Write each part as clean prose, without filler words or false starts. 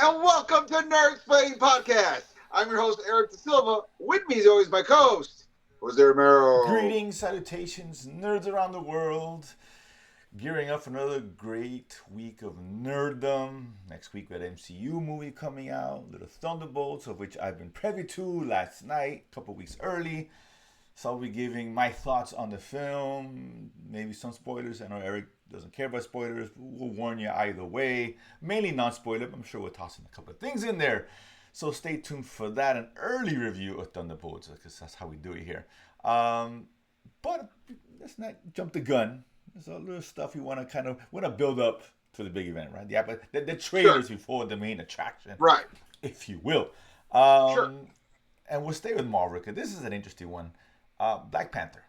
and welcome to Nerdsplaining Podcast. I'm your host, Eric Da Silva. With me, as always, my co-host, Jose Romero. Greetings, salutations, nerds around the world. Gearing up for another great week of nerddom. Next week we had an MCU movie coming out, Little Thunderbolts, of which I've been privy to last night, a couple weeks early. So I'll be giving my thoughts on the film, maybe some spoilers. I know Eric doesn't care about spoilers. We'll warn you either way. Mainly non-spoiler, but I'm sure we'll toss in a couple of things in there. So stay tuned for that, an early review of Thunderbolts, because that's how we do it here. But let's not jump the gun. There's a little stuff we want to build up to the big event, right? The trailers before the main attraction, Right. if you will. Sure. And we'll stay with Marvel, because this is an interesting one. Black Panther.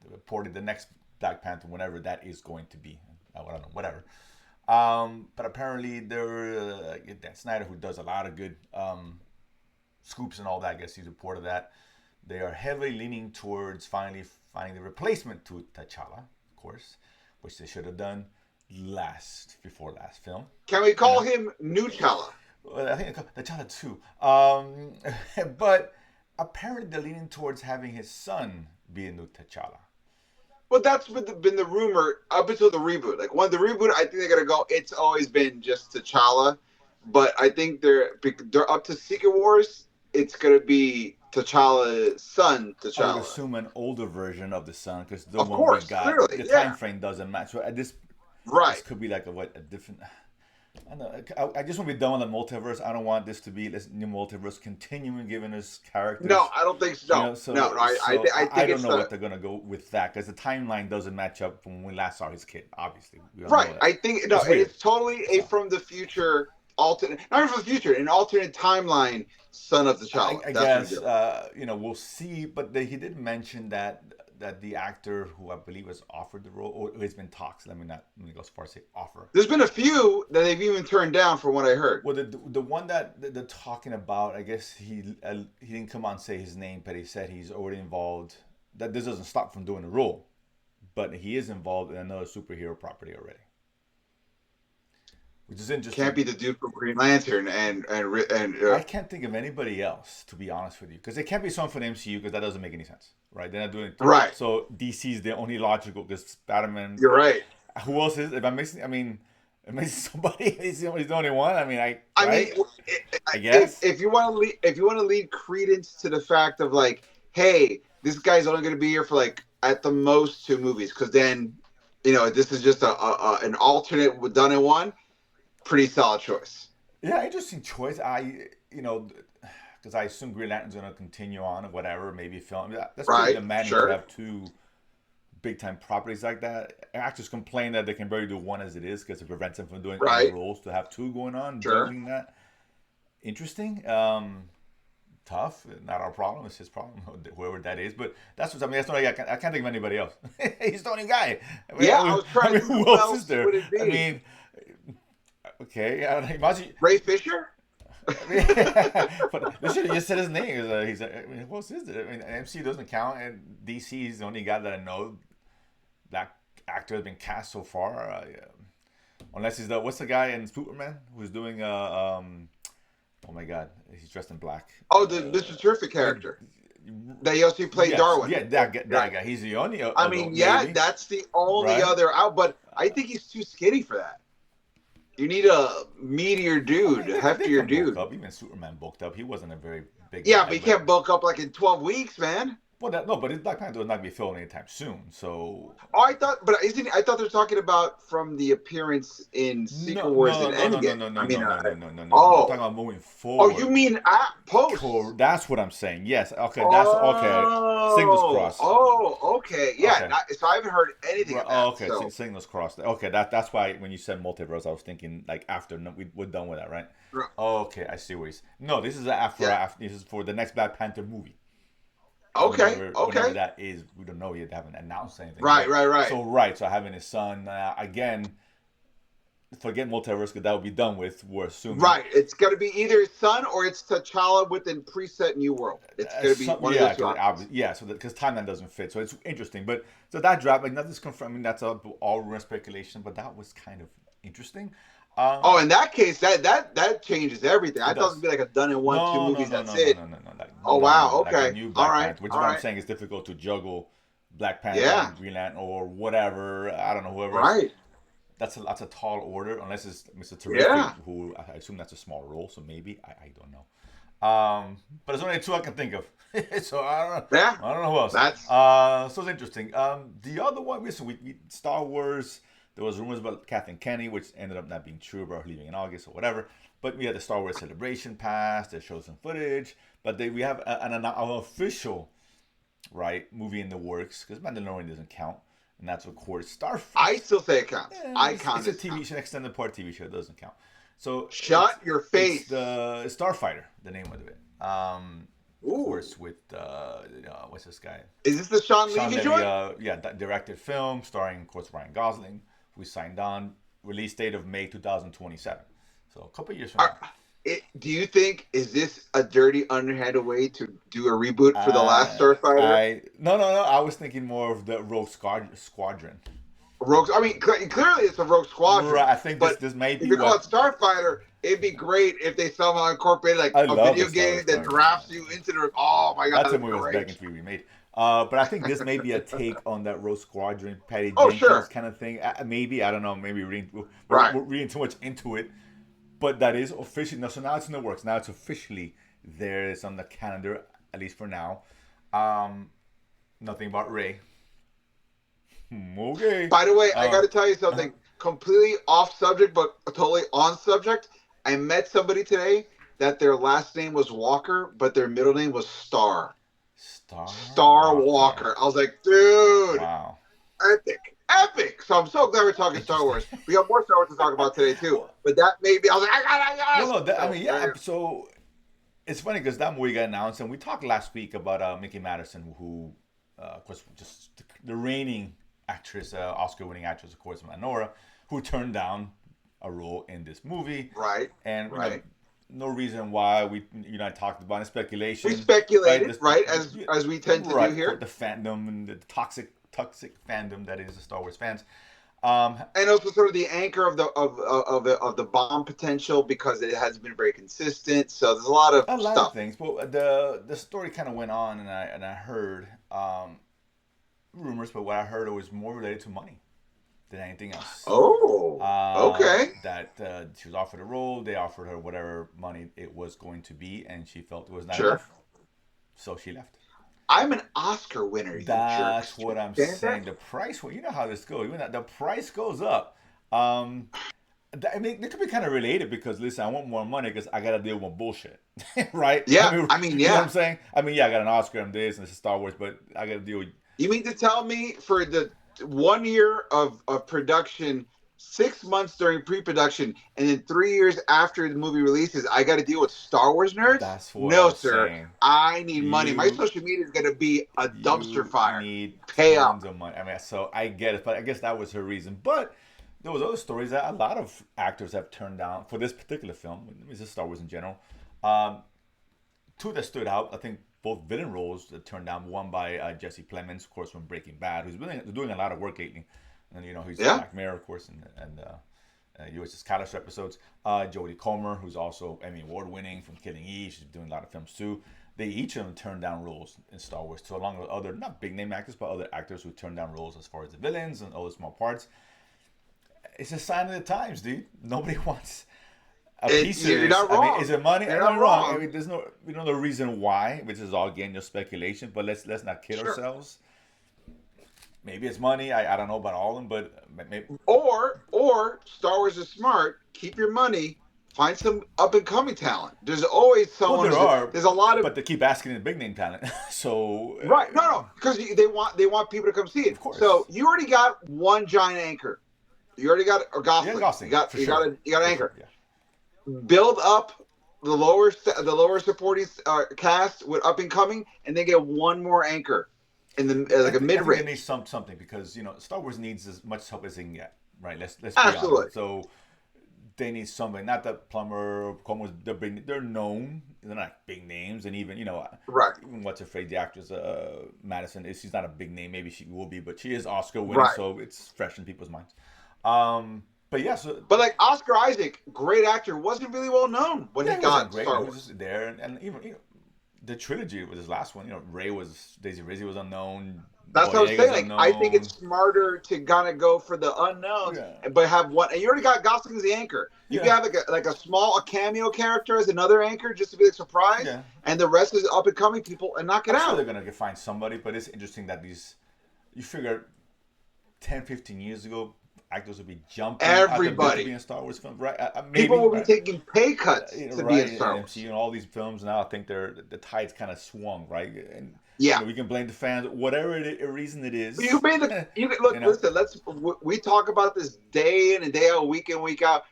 Reported the next Black Panther, whenever that is going to be. I don't know, whatever. But apparently, Dan Snyder, who does a lot of good scoops and all that, I guess he's reported that. They are heavily leaning towards finally finding the replacement to T'Challa, of course, which they should have done before last film. Can we call him Nutella? Well, I think T'Challa too. But apparently they're leaning towards having his son be a new T'Challa. Well, that's been the rumor up until the reboot. Like, when the reboot, I think they're going to go, it's always been just T'Challa. But I think they're up to Secret Wars. It's going to be T'Challa's son, T'Challa. I would assume an older version of the son, because the of one course, we got, clearly, the yeah. time frame doesn't match. So this could be like a different. I don't know. I just want to be done with the multiverse. I don't want this to be this new multiverse continuing giving us characters. No, I don't think so. I think I don't know what they're gonna go with that, because the timeline doesn't match up from when we last saw his kid. Obviously, right. I think it's totally a from the future alternate, not from the future, an alternate timeline son of T'Challa. I guess we'll see. But he did mention that the actor who I believe was offered the role, or it's been talks. Let me go as far as say offer. There's been a few that they've even turned down, from what I heard. Well, the one that they're talking about, I guess he didn't come on and say his name, but he said he's already involved. That this doesn't stop from doing the role, but he is involved in another superhero property already, which is interesting. Can't be the dude from Green Lantern and I can't think of anybody else, to be honest with you, because it can't be someone from the MCU, because that doesn't make any sense, right? They're not doing it. Right. So DC is the only logical, because Spider-Man. You're right. Who else is? If I'm missing, I mean, am I missing somebody? He's the only one. I mean, I guess if you want to lead credence to the fact of, like, hey, this guy's only going to be here for, like, at the most 2 movies, because then this is just an alternate done in one. Pretty solid choice. Yeah, interesting choice. Because I assume Green Lantern's going to continue on or whatever, maybe film. That's pretty demanding to have 2 big-time properties like that. Actors complain that they can barely do 1 as it is, because it prevents them from doing other roles. To have 2 going on, doing that. Interesting. Tough. Not our problem. It's his problem, whoever that is. But that's what I mean. That's not. I can't think of anybody else. He's the only guy. I was trying to. Who else is there? I mean. Okay, imagine Ray Fisher. But they should have just said his name. Who else is it? I mean, MC doesn't count, and DC is the only guy that I know that actor has been cast so far. Unless he's what's the guy in Superman who's doing oh my God, he's dressed in black. Oh, the Mr. Terrific character. That he also played Darwin. Yeah, that guy. He's the only. That's the only other out. But I think he's too skinny for that. You need a meatier dude, heftier dude. Even Superman bulked up. He wasn't a very big. Yeah, but he can't bulk up like in 12 weeks, man. Well, but his Black Panther was not going to be filmed anytime soon. So. Oh, I thought they're talking about from the appearance in Secret Wars and Endgame. No. Oh, I'm talking about moving forward. Oh, you mean post? That's what I'm saying. Yes. Okay. That's okay. Signals crossed. Oh, okay. Yeah. Okay. So I haven't heard anything of that. Oh, okay. So. Signals crossed. Okay. That's why when you said multiverse, I was thinking like after we're done with that, right? Right. Okay. I see what he's. No, this is after. This is for the next Black Panther movie. Okay. Whatever that is, we don't know yet. They haven't announced anything. Right. So having his son again. Forget multiverse, because that will be done with. We're assuming. Right. It's going to be either his son or it's T'Challa within preset new world. It's going to be one of those two. Yeah. So because timeline doesn't fit, so it's interesting. But so that dropped, like nothing's confirmed. I mean, that's all rumor speculation, but that was kind of interesting. Oh, in that case, that changes everything. It I thought it'd does. be like a done in one, two No, no, movies. no, That's no, no, it. no, no, no. Oh No, no, wow. no. Like a Okay. new All Black right. Panther, which is All what I'm right. saying is difficult to juggle Black Panther Yeah. and Green Lantern or whatever. I don't know, whoever's. Right. That's a tall order, unless it's Mr. Terrific, Yeah. who I assume that's a small role, so maybe. I don't know. But there's only two I can think of. So Yeah. I don't know who else. That's So it's interesting. The other one, we Star Wars. There was rumors about Kathleen Kennedy, which ended up not being true about her leaving in August or whatever. But we had the Star Wars Celebration Pass. They showed some footage. But we have an official movie in the works because Mandalorian doesn't count, and that's of course I Starfish. still say it counts. I It's count a it. TV show, extended part TV show. It doesn't count. So Shut your it's face. the Starfighter, the name of it. Of Ooh. course, with what's this guy? Is this the Sean Sean Levy Levy, joint? directed film starring, of course, Ryan Gosling, who signed on. Release date of May 2027. So a couple years from now. Do you think is this a dirty, underhanded way to do a reboot for the last Starfighter? No, no, no. I was thinking more of the Rogue Squadron. Rogue. I mean, clearly it's a Rogue Squadron. Right, I think but this may be if you call it what Starfighter, it'd be great if they somehow incorporated like I a love video the Star game Wars that Star drafts Wars. you into the. Oh my god, That's a that's movie that's great. begging to be remade. But I think this may be a take on that Rogue Squadron, Patty Oh Jenkins sure, kind of thing. Maybe, I don't know. Maybe right. we're reading too much into it. But that is officially now. So now it's in the works. Now it's officially there. It's on the calendar, at least for now. Nothing about Ray. Okay. By the way, I got to tell you Uh-huh. something completely off subject, but totally on subject. I met somebody today that their last name was Walker, but their middle name was Star. Star Walker. I was like, dude, Wow. epic, epic. So I'm so glad we're talking Star Wars. We got more Star Wars to talk about today too. But that made me. I was like, I got. Well, no, I mean, yeah. So it's funny because that movie got announced, and we talked last week about Mickey Madison, who, of course, just the reigning actress, Oscar-winning actress, of course, Nora, who turned down a role in this movie. Right. And right. No reason why you and I talked about it. Speculation. We speculated, right? As we tend to do here. The fandom and the toxic fandom that is the Star Wars fans. And also sort of the anchor of the bomb potential because it has been very consistent. So there's a lot of stuff. Of things. But the story kind of went on, and I heard rumors, but what I heard it was more related to money than anything else. Oh, okay. That she was offered a role. They offered her whatever money it was going to be, and she felt it was not enough. So she left. I'm an Oscar winner. That's what I'm saying. The price, you know how this goes. The price goes up. I mean, they could be kind of related because, listen, I want more money because I got to deal with bullshit, right? Yeah, I mean, yeah. You know what I'm saying? I mean, yeah, I got an Oscar, I'm this, and this is Star Wars, but I got to deal with. You mean to tell me for the 1 year of production, 6 months during pre-production, and then 3 years after the movie releases, I got to deal with Star Wars nerds? That's what no, I'm sir. Saying. I need money. My social media is going to be a dumpster fire. Need pay tons up. of money. I mean, so I get it, but I guess that was her reason. But there was other stories that a lot of actors have turned down for this particular film. It's just Star Wars in general. Two that stood out, I think, both villain roles that turned down. One by Jesse Plemons, of course, from Breaking Bad, who's been doing a lot of work lately. And he's Black Mirror, of course, and USS Callister episodes. Jodie Comer, who's also Emmy Award winning from Killing Eve. She's doing a lot of films too. They each of them turned down roles in Star Wars, so along with other not big name actors, but other actors who turned down roles as far as the villains and other small parts. It's a sign of the times, dude. Nobody wants a piece of You're this. not wrong. I mean, is it money? You're not not wrong. wrong. I mean, we don't know the reason why, which is all again just speculation. But let's not kid ourselves. Maybe it's money. I don't know about all of them, but maybe. Or Star Wars is smart. Keep your money. Find some up and coming talent. There's always someone. Well, there's a lot of. But they keep asking the big name talent. So. Right. No. Because they want people to come see it. Of course. So you already got one giant anchor. You already got Gosling. Yeah, Gosling. You got an anchor. Yeah. Build up the lower supporting cast with up and coming, and then get one more anchor in the like a mid range. They need something because Star Wars needs as much help as they can get. Right. Let's be Absolutely. honest. So they need something. Not that Plummer, Comer, they're known. They're not big names, and even right. Even what's her face, the actress Madison she's not a big name. Maybe she will be, but she is Oscar winning, right. So it's fresh in people's minds. But yeah, so But like Oscar Isaac, great actor, wasn't really well known when yeah, he he wasn't got great. He Star was Wars. just there, and even the trilogy was his last one. Daisy Ridley was unknown, That's what I was saying. Boyega's Like, I think unknown. it's smarter to kind of go for the unknowns, Yeah, but have one. And you already got Gosling as the anchor. You can yeah, have like a small cameo character as another anchor just to be like surprise, yeah. and the rest is up and coming people and knock it I'm sure they're out. gonna find somebody, but it's interesting that these you figure 10, 15 years ago, actors would be jumping at the bit to be Everybody, in Star Wars films, right? people Maybe, will be right? taking pay cuts to be Right, in and Star MCU Wars. and all these films now, I think the tide's kind of swung, right? And Yeah, we can blame the fans, whatever reason it you is, made the. You can you look. know. Listen, we talk about this day in and day out, week in week out.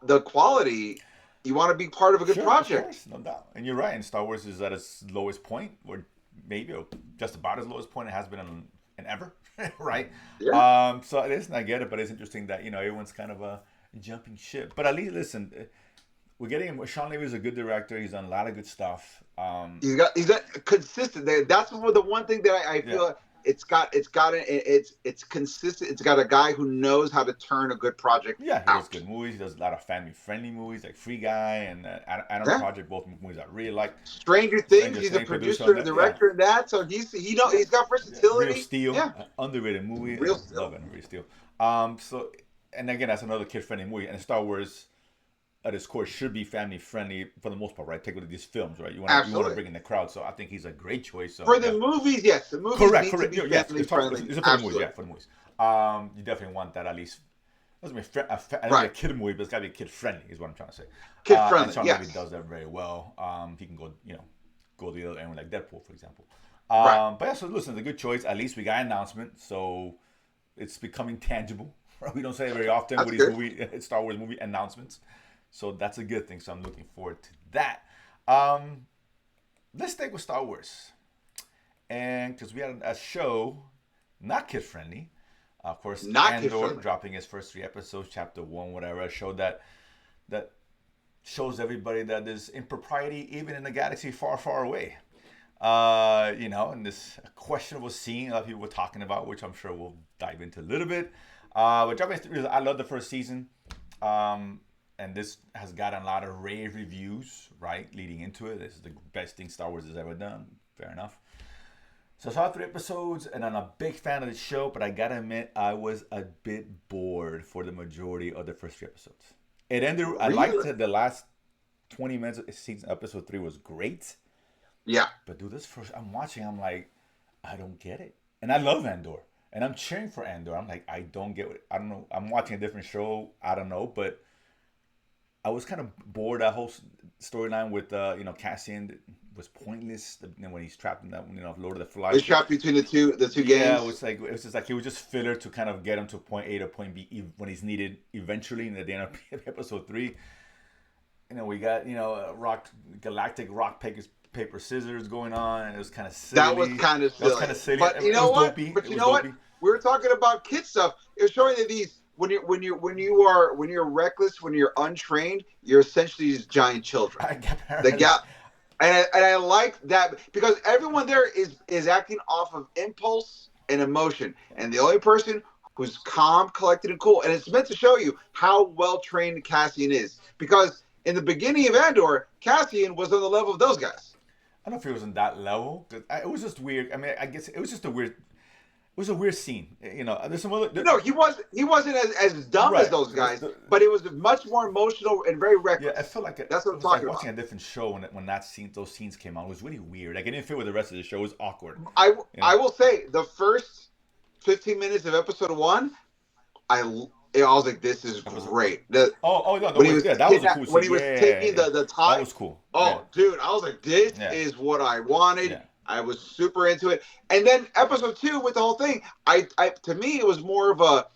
The quality. You want to be part of a good Sure, of project. course, no doubt. And you're right. And Star Wars is at its lowest point, or maybe or just about its lowest point it has been in ever, right? Yeah, So listen, I get it, but it's interesting that everyone's kind of jumping ship. But at least listen, we're getting him. Sean Levy is a good director. He's done a lot of good stuff. he's got consistent. That's the one thing that I Yeah, feel it's consistent. It's got a guy who knows how to turn a good project yeah, he does out. good movies. He does a lot of family-friendly movies like Free Guy and Adam Yeah. Project, both movies I really like. Stranger Things. Stranger He's a Things producer on producer and that. Yeah, director in that, so yeah, he's got yeah. Real versatility. Steel, Yeah, underrated movie. real Love still. it, Real Steel. So and again, that's another kid-friendly movie. And Star Wars at its core should be family-friendly for the most part, right? Take a look at these films, right? You want to Absolutely. bring in the crowd. So I think he's a great choice. So For the yeah, movies, yes, the movies correct, need to correct. be Yes, family friendly. it's for the movies. Yeah, Absolutely. for the movies. You definitely want that at least. Doesn't mean I don't be a Right. kid movie, but it's gotta be kid friendly. Is what I'm trying to say. Kid And friendly. Sean Levy Yes. does that very well. He can go the other end like Deadpool, for example. Right. But yeah, so listen, it's a good choice. At least we got an announcement, so it's becoming tangible. We don't say it very often That's with these good. Star Wars movie announcements, so that's a good thing. So I'm looking forward to that. Um, let's stick with Star Wars, and because we had a show not kid friendly. Of course, Not kid Andor friendly. dropping his first 3 episodes, chapter 1, whatever, a show that shows everybody that there's impropriety even in a galaxy far, far away. And this questionable scene a lot of people were talking about, which I'm sure we'll dive into a little bit. But dropping, I love the first season, and this has gotten a lot of rave reviews, right? Leading into it, this is the best thing Star Wars has ever done. Fair enough. So I saw 3 episodes, and I'm a big fan of the show, but I gotta admit, I was a bit bored for the majority of the first 3 episodes. It ended. I liked Really? it. The last 20 minutes of season episode 3 was great, Yeah. but dude, this first I'm watching, I'm like, I don't get it, and I love Andor, and I'm cheering for Andor. I'm like, I don't get it. I don't know. I'm watching a different show. I don't know, but I was kind of bored. That whole storyline with Cassian was pointless. When he's trapped in that Lord of the It's Flies. trapped between the two Yeah, games. it was just like he was just filler to kind of get him to point A to point B when he's needed eventually. And at the end of episode 3, we got rock galactic rock paper scissors going on, and it was kind of silly. That was kind of That was silly. kind of silly. But you It know was what? dopey. But It you was know what? dopey. We were talking about kid stuff. It was showing that these when you're reckless, when you're untrained, you're essentially just giant children. The Apparently. gap. And I like that because everyone there is acting off of impulse and emotion, and the only person who's calm, collected, and cool, and it's meant to show you how well trained Cassian is. Because in the beginning of Andor, Cassian was on the level of those guys. I don't know if it was on that level. It was just weird. I mean, I guess it was just a weird. It was a weird scene. There's some other. No, he wasn't as dumb as Right. those guys, but it was much more emotional and very Yeah, I reckless. felt like That's what it I'm was like talking watching about. a different show when those scenes came out. It was really weird. Like it didn't fit with the rest of the show. It was awkward. I You know? I will say the first 15 minutes of episode 1, I was like, this is great. No, When he was that was a cool when scene. he was taking Yeah. the That time. was cool. Oh, dude, I was like, this Yeah. is what I wanted. Yeah. I was super into it. And then episode 2 with the whole thing, I to me it was more of a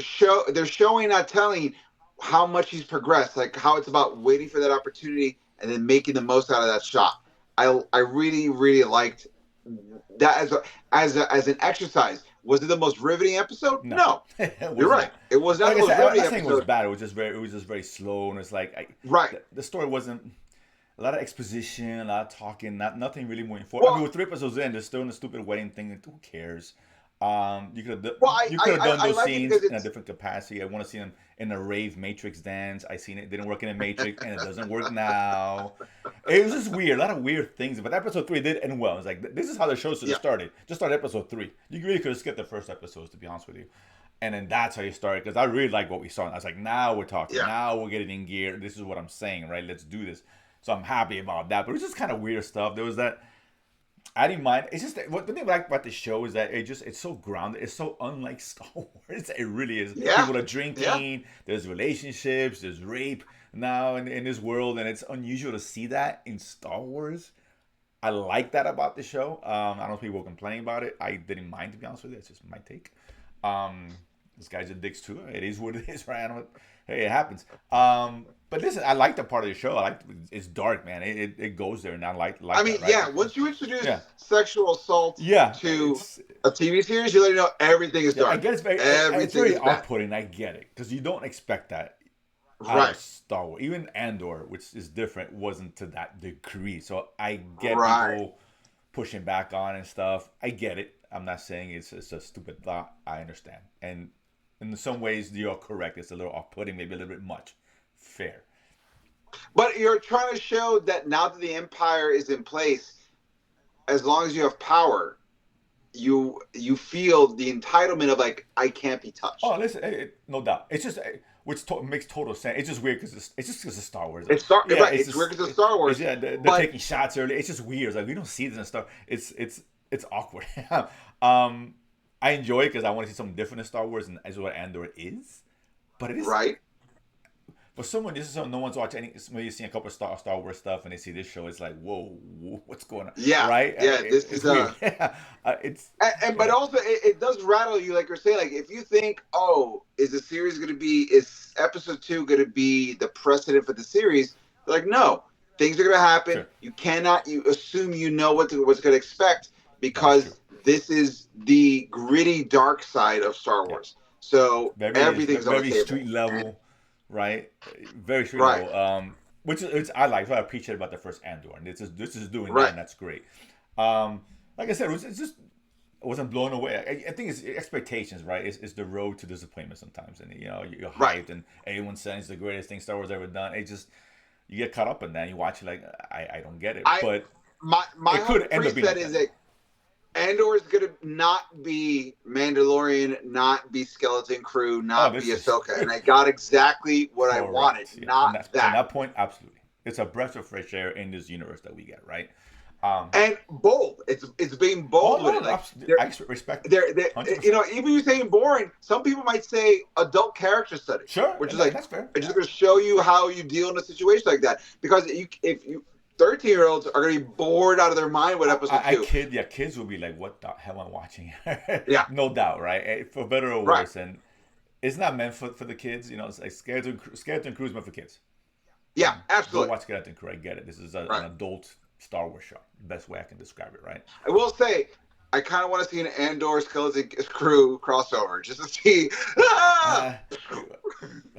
show. They're showing, not telling, how much he's progressed. Like how it's about waiting for that opportunity and then making the most out of that shot. I really really liked that as an exercise. Was it the most riveting episode? No. It was You're not. right. It was not Like the I most said, I'm riveting not saying it was episode. bad. It was just very slow, and it's like Right. the story wasn't a lot of exposition, a lot of talking, nothing really moving forward. I mean, Well, with 3 episodes in, they're still in the stupid wedding thing. Who cares? You could have Well, you could have done I those like it scenes because in a it's different capacity. I want to see them in a rave Matrix dance. I seen it didn't work in a Matrix, and it doesn't work now. It was just weird, a lot of weird things. But episode 3 did end well. It's like this is how the show should have yeah started. Just start episode 3. You really could have skipped the first episodes, to be honest with you. And then that's how you start, because I really like what we saw. And I was like, now we're talking. yeah. Now we're getting in gear. This is what I'm saying, right? Let's do this. So I'm happy about that. But it was just kind of weird stuff. There was that. I didn't mind. It's just that, what the thing I like about the show is that it's so grounded. It's so unlike Star Wars. It really is. Yeah, People are yeah. drinking. There's relationships. There's rape now in this world, and it's unusual to see that in Star Wars. I like that about the show. I don't know if people complain about it. I didn't mind, to be honest with you. It's just my take. Um, this guy's a dicks too. It is what it is, right? I don't, hey, it happens. But listen, I like the part of the show. I like it's dark, man. It goes there, and I like I mean, that, right? yeah. Once you introduce Yeah, sexual assault yeah. to a TV series, you let you know everything is Yeah, I dark. get it's Everything very is bad. off-putting. I get it, because you don't expect that out of Right, Star Wars. Even Andor, which is different, wasn't to that degree. So I get right. people pushing back on and stuff. I get it. I'm not saying it's a stupid thought. I understand, and in some ways you're correct. It's a little off-putting, maybe a little bit much. Fair. But you're trying to show that now that the empire is in place, as long as you have power, you feel the entitlement of like I can't be Oh, touched. listen, no doubt. It's just makes total sense. It's just weird because it's just because it's Star Wars. Yeah, Right. It's weird because it's Star it's Wars, yeah. They're but taking shots early. It's just weird. It's like we don't see this and stuff. It's awkward. um, I enjoy it because I want to see something different in Star Wars, and as what Andor is. But it is right. for someone. This is something no one's watching. Maybe you've seen a couple of Star Wars stuff, and they see this show. It's like, whoa, what's going on? Yeah, Right? yeah. This It's is weird. It's and but yeah. also it does rattle you, like you're saying. Like if you think, oh, is the series going to be is episode 2 going to be the precedent for the series? They're like, no, things are going to happen. Sure. You cannot you assume you know what's going to expect That is true. because this is the gritty dark side of Star Yeah. Wars. So everything's on the Very table. street level, right? Very street Right, level. Which is I like. What I appreciate about the first Andor, and this is doing that, right. and that's great. Like I said, it's just I wasn't blown away. I think it's expectations, right? It's the road to disappointment sometimes, and you're Right. hyped, and everyone says it's the greatest thing Star Wars ever done. It just you get caught up in that. And you watch it like I don't get it, I but my it whole could end up being preset like is that. that Andor is going to not be Mandalorian, not be Skeleton Crew, Oh, not be this is Ahsoka, and I got exactly what I wanted. correct. Yeah, Not from that. that point, absolutely. It's a breath of fresh air in this universe that we get, right? Um, And bold. It's being oh bold with no, it. no, Like absolutely. they're I respect it, they're 100%. even you saying boring. Some people might say adult character study, Sure, which and is like that's fair. it's Yeah. just going to show you how you deal in a situation like that. Because if you 13-year-olds are going to be bored out of their mind with episode two. Kids will be like, "What the hell am I watching?" Yeah, No doubt, right? For better or right. worse, and it's not meant for the kids. It's like Skeleton Crew is meant for kids. Yeah, Go absolutely. watch Skeleton Crew. I get it. This is an Right. adult Star Wars show. Best way I can describe it, right? I will say, I kind of want to see an Andor Skeleton Crew crossover just to see. Ah!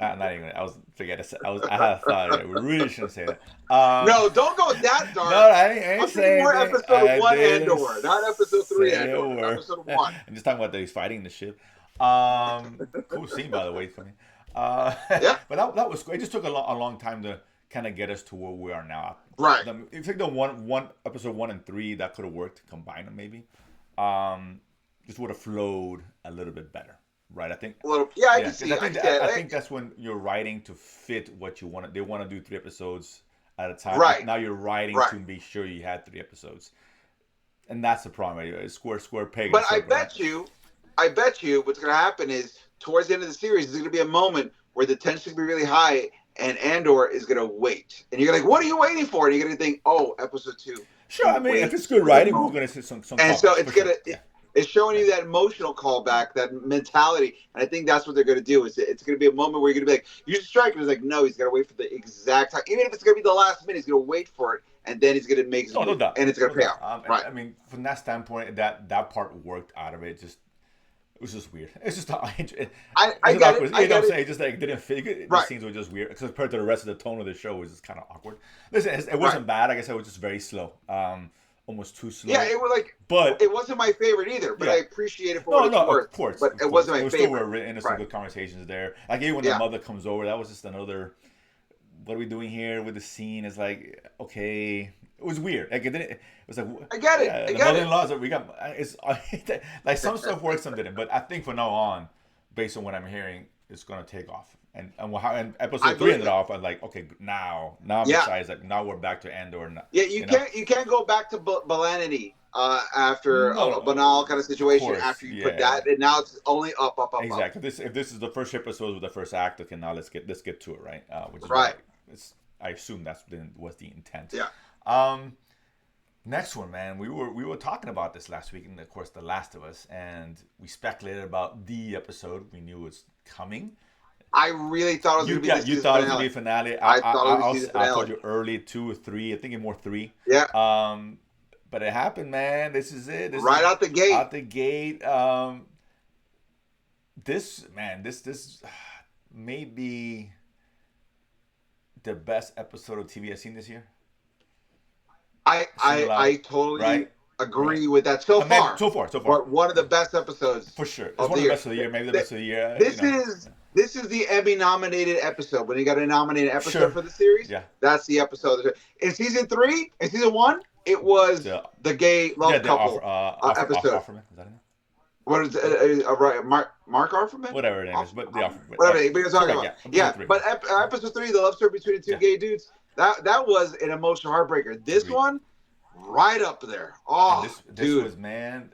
Uh, not even. I was forget. I had a thought. We really shouldn't say that. No, don't go that No, dark. I ain't I'm thinking saying more anything. episode I 1 didn't Andor, not episode 3 say a Andor. word. Episode 1. I'm just talking about that he's fighting the ship. Cool scene, by the way, for me. Yeah, But that was great. It just took a long time to kind of get us to where we are now. right. If you think the one episode 1 and 3 that could have worked, combine them maybe. Just would have flowed a little bit better, right? I think. A little, yeah, I Yeah, can 'cause see. I think I get I it. think that's when you're writing to fit what you want. They want to do 3 episodes at a time. Right, Now you're writing right. to be sure you had 3 episodes, and that's the problem. Right? It's square peg in a But circle, right? I bet you, what's going to happen is towards the end of the series, there's going to be a moment where the tension will be really high, and Andor is going to wait, and you're like, "What are you waiting for?" And you're going to think, "Oh, episode 2." Sure. I mean, if Wait it's good for the writing, we're moment. gonna see some And callbacks so it's for sure. gonna Yeah. it's showing you that emotional callback, that mentality, and I think that's what they're gonna do. It's gonna be a moment where you're gonna be like, "You should strike," and it's like, no, he's gonna wait for the exact time, even if it's gonna be the last minute, he's gonna wait for it, and then he's gonna make his No, no move, doubt. and it's gonna No pay doubt. off. And Right, I mean, from that standpoint, that part worked out of it. Just it was just weird. It's just I get it. awkward. I You know what get I'm it. saying? It just like didn't fit. The Right, scenes were just weird compared to the rest of the tone of the show. Was just kind of awkward. Listen, it right. wasn't bad. Like I said, it was just very slow. almost too slow. Yeah, it was like, but it wasn't my favorite either, but yeah. I appreciate it for what it's worth. Of course, but it wasn't my still favorite. were written. There's some good conversations there. Like even when the mother comes over, that was just another. What are we doing here with the scene? It's like, okay, it was weird. Like it was like, I get it. The mother-in-laws that we got. It's like some stuff works, some didn't. But I think from now on, based on what I'm hearing, it's gonna take off. And episode 3 ended off. I'm like, okay, now I'm excited. Like now we're back to Andor. Now, yeah, you can't go back to Balanity after a banal kind of situation after you put that, and now it's only up. Exactly. If this is the first episode with the first act, okay, now let's get to it, right? Which is right. I assume was the intent. Yeah. Next one, man. We were talking about this last week, and of course, The Last of Us, and we speculated about the episode. We knew it was coming. I really thought it was going to be the you thought it was going to be a finale. I thought you early 2 or 3. I think more 3. Yeah. But it happened, man. This is it. Out the gate. Out the gate. This may be the best episode of TV I've seen this year. I totally agree with that so far. So far. One of the best episodes. For sure. It's one of the best of the year. Maybe the best of the year. This is the Emmy-nominated episode. When you got a nominated episode for the series, that's the episode. In season 3, in season 1, it was the gay love couple episode. Offerman. Is that it? What is it? Mark Offerman? Whatever it is, but the Offerman. Whatever it is, talking about. Yeah, but episode 3, the love story between the two gay dudes, that was an emotional heartbreaker. This one, right up there. Oh, this was, man,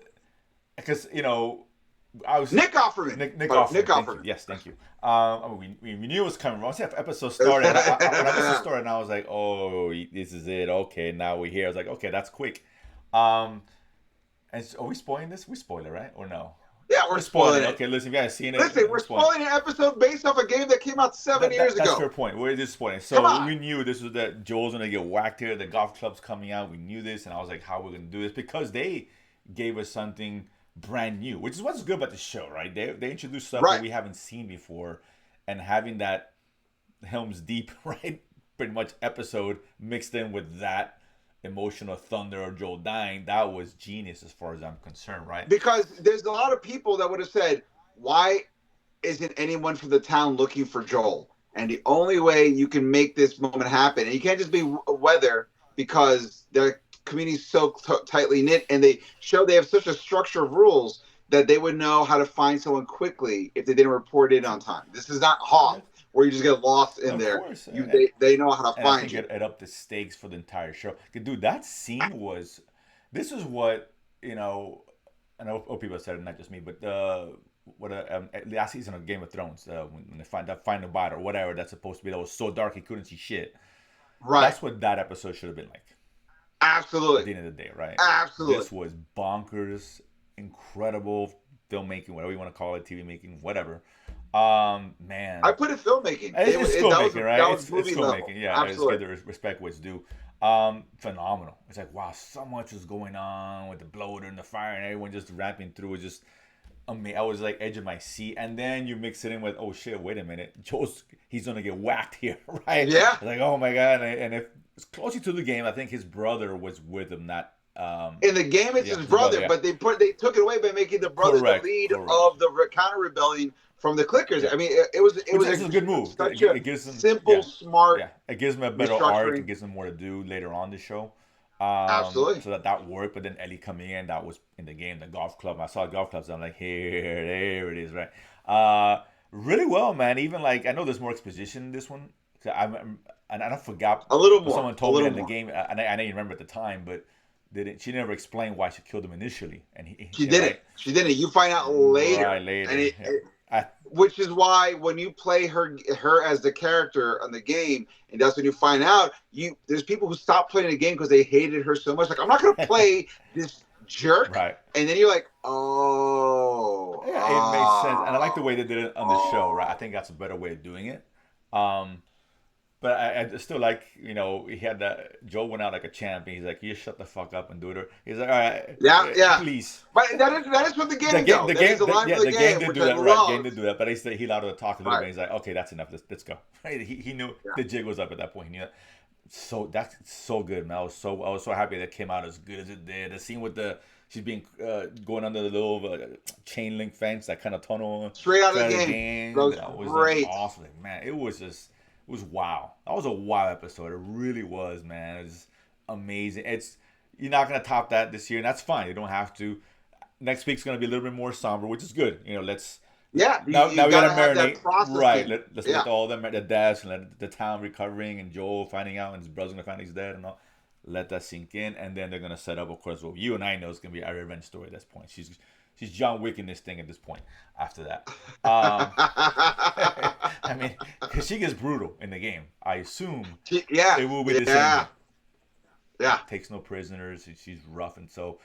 because I was Nick Offerman. Nick Offerman. Yes, thank you. We knew it was coming. Once the episode started, when episode started, and I was like, "Oh, this is it." Okay, now we're here. I was like, "Okay, that's quick." And are we spoiling this? We spoil it, right? Or no? Yeah, we're spoiling it. Okay, listen, you guys seen it. Listen, we're spoiling an episode based off a game that came out 7 years ago. That's fair point. We're just spoiling. So we knew this was that Joel's gonna get whacked here. The golf club's coming out. We knew this, and I was like, "How are we gonna do this?" Because they gave us something brand new, which is what's good about the show, right? They introduced stuff that we haven't seen before, and having that Helm's Deep, right, pretty much episode mixed in with that emotional thunder of Joel dying, that was genius as far as I'm concerned, right? Because there's a lot of people that would have said, why isn't anyone from the town looking for Joel? And the only way you can make this moment happen, and you can't just be weather, because the community's so tightly knit, and they have such a structure of rules that they would know how to find someone quickly if they didn't report in on time. This is not Hoth, where you just get lost in there. Course, they know how to find you. It upped the stakes for the entire show. Dude, that scene was... This is what, I know people said it, not just me, but last season of Game of Thrones, when they find the bot or whatever that's supposed to be, that was so dark he couldn't see shit. Right. That's what that episode should have been like. Absolutely. At the end of the day, right? Absolutely. This was bonkers, incredible filmmaking, whatever you want to call it, TV making, whatever. Man, I put it filmmaking. It's filmmaking, right? It's filmmaking. Level. Yeah, absolutely. It's give the respect what's due. Phenomenal. It's like, wow, so much is going on with the bloater and the fire and everyone just ramping through. It's just amazing. I was like edge of my seat, and then you mix it in with, oh shit, wait a minute, he's gonna get whacked here, right? Yeah. Like, oh my god, and if it's closer to the game, I think his brother was with him. Not in the game, it's his brother, but they took it away by making the brother the lead of the counter rebellion from the clickers. Yeah. I mean, it was a good move. It gives them simple, smart. Yeah, it gives them a better arc. It gives them more to do later on the show. Absolutely. So that worked, but then Ellie coming in, that was in the game. The golf club, I saw golf clubs. I'm like, there it is, right? Really well, man. Even like I know there's more exposition in this one. And I forgot a little more. Someone told me in the game, and I didn't remember at the time, but she never explained why she killed him initially. And she didn't. Right? She didn't. You find out later. Right, later. And which is why when you play her as the character on the game, and that's when you find out, there's people who stop playing the game because they hated her so much. Like, I'm not going to play this jerk. Right. And then you're like, oh. Yeah, it makes sense. And I like the way they did it on the show, right? I think that's a better way of doing it. But I still like, he had that, Joe went out like a champ, and he's like, you shut the fuck up and do it. He's like, all right, yeah, please. But that is what the game does. The game did do that, right? The game did do that, but he allowed her to talk a little bit. He's like, okay, that's enough. Let's go. Right? He knew the jig was up at that point. He knew that. So that's so good, man. I was so happy that came out as good as it did. The scene with the she's being going under the little chain link fence, that kind of tunnel, Straight out of straight the out of the game. That game. was That was great. awesome, like, man. It was wow. That was a wow episode. It really was, man. It was amazing. It's You're not gonna top that this year, and that's fine. You don't have to. Next week's gonna be a little bit more somber, which is good. Let's Yeah, now you we got gotta to have that marinate. Right. processing. Let's Yeah, let all them the deaths and let the town recovering and Joel finding out and his brother's gonna find he's dead and all. Let that sink in, and then they're gonna set up, of course, what you and I know is gonna be our revenge story at this point. She's John Wick in this thing at this point. After that, I mean, because she gets brutal in the game. I assume yeah, it will be the same yeah, here. yeah. Takes no prisoners. She's rough, and so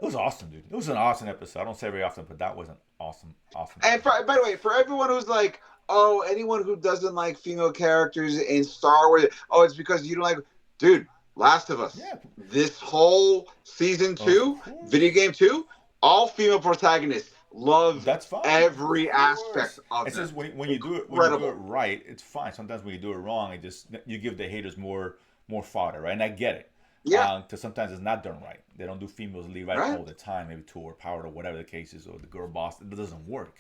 it was awesome, dude. It was an awesome episode. I don't say it very often, but that was an awesome And episode. by the way, for everyone who's like, oh, anyone who doesn't like female characters in Star Wars, oh, it's because you don't like, dude. Last of Us. Yeah, This whole season of 2, video course. game 2, all female protagonists. Love That's fine, of every aspect course. of It's them. just when you do it Incredible. right, it's fine. Sometimes when you do it wrong, it just you give the haters more fodder, right? And I get it. Yeah. Because sometimes it's not done right. They don't do females lead right Right. all the time, maybe too overpowered or whatever the case is, or the girl boss. It doesn't work.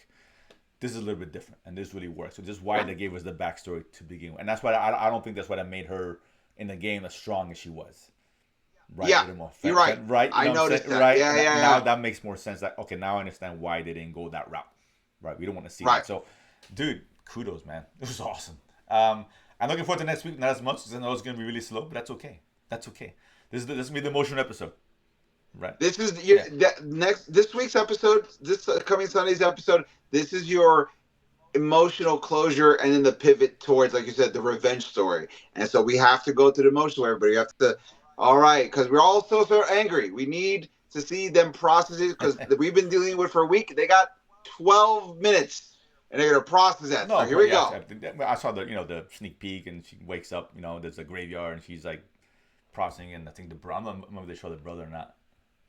This is a little bit different, and this really works. So just why Yeah. they gave us the backstory to begin with, and that's why I don't think that's what made her in the game as strong as she was. Right, Yeah. with more You're right. right, I what I'm noticed saying, that. right. Yeah, And yeah, now yeah. that makes more sense. That okay, now I understand why they didn't go that route. Right, we don't want to see Right. that. So, dude, kudos, man. It was awesome. I'm looking forward to next week. Not as much because I know it's gonna be really slow, but that's okay. That's okay. This will be the emotional episode, right? This is Yeah. this week's episode, this coming Sunday's episode. This is your emotional closure, and then the pivot towards, like you said, the revenge story. And so we have to go to the emotional. Everybody, you have to. All right, because we're all so angry. We need to see them process it because we've been dealing with it for a week. They got 12 minutes, and they're gonna process that. So No, here but we yeah, go. I saw the sneak peek, and she wakes up. There's a graveyard, and she's like processing, and I think I don't know if they show the brother or not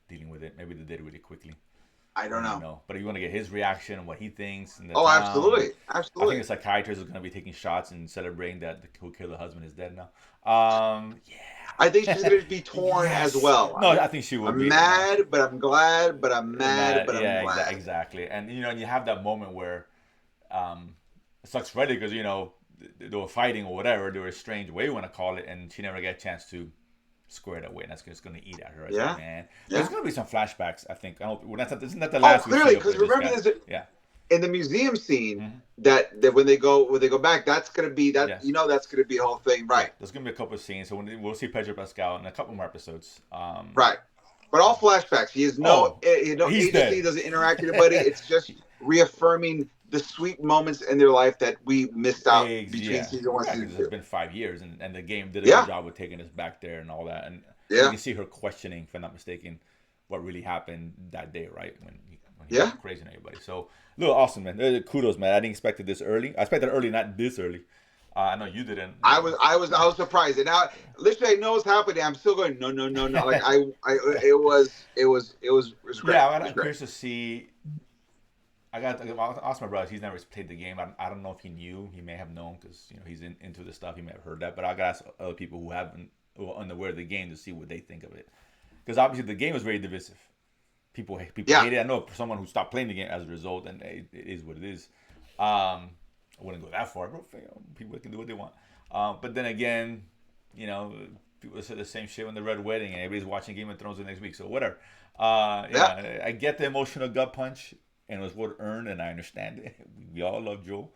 dealing with it. Maybe they did it really quickly. I I don't don't even know. know. But you want to get his reaction and what he thinks in the Oh, town. And absolutely, I think absolutely. the psychiatrist is going to be taking shots and celebrating that the who killed the husband is dead now. I think she's Yeah. gonna be torn as Yes. well. No, I think she will I'm be. No, mad, but I'm glad. But I'm mad, mad. but I'm Yeah, glad. exactly. And and you have that moment where it sucks Freddy because they were fighting or whatever. They were estranged, whatever you want to call it, and she never got a chance to square it away. And that's just going to eat at her. I Yeah, said, man, there's yeah. going to be some flashbacks. I think. I don't. Well, isn't that the Oh, last we clearly, see of because this remember guy? this Yeah. in the museum scene Mm-hmm. that when they go back, that's gonna be that. Yes. That's gonna be a whole thing, Yeah, right? there's gonna be a couple of scenes, so we'll see Pedro Pascal in a couple more episodes. Right. But all flashbacks. He has Oh, no he's agency. dead. Doesn't interact with anybody. It's just reaffirming the sweet moments in their life that we missed out between Yeah, season 1 and yeah, season because it's 2. been 5 years, and the game did a good Yeah, job with taking us back there and all that, and you yeah, can see her questioning, if I'm not mistaken, what really happened that day, right when he yeah. went crazy on everybody. So, look, awesome, man. Kudos, man. I didn't expect it this early. I expected early, not this early. I know you didn't. I was surprised, and now literally I know what's happening. I'm still going no, no, no, no. Like it was great. Yeah, It was I'm great. curious to see. I asked my brother. He's never played the game. I don't know if he knew. He may have known because he's into the stuff. He may have heard that. But I got to ask other people who are unaware of the game to see what they think of it. Because obviously the game is very divisive. People Yeah, hate it. I know someone who stopped playing the game as a result, and it is what it is. I wouldn't go that far, but people can do what they want. But then again, you know, people say the same shit when the Red Wedding, and everybody's watching Game of Thrones the next week. So whatever. yeah. I get the emotional gut punch, and it was what earned, and I understand it. We all love Joel.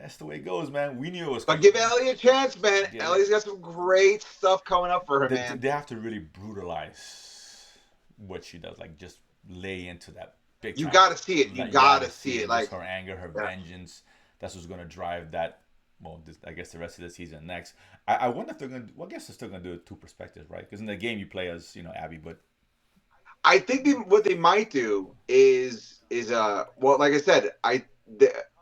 That's the way it goes, man. We knew it was But coming. give Ellie a chance, man. Yeah, Ellie's got some great stuff coming up for her, man. they have to really brutalize what she does, like just lay into that big You time. got to see it. You You got gotta to see it. just Like, her anger, her yeah. vengeance. That's what's gonna drive that. Well, I guess the rest of the season next. I wonder if they're gonna. Well, I guess they're still gonna do it two perspectives, right? Because in the game you play as Abby, but I think what they might do is well, like I said,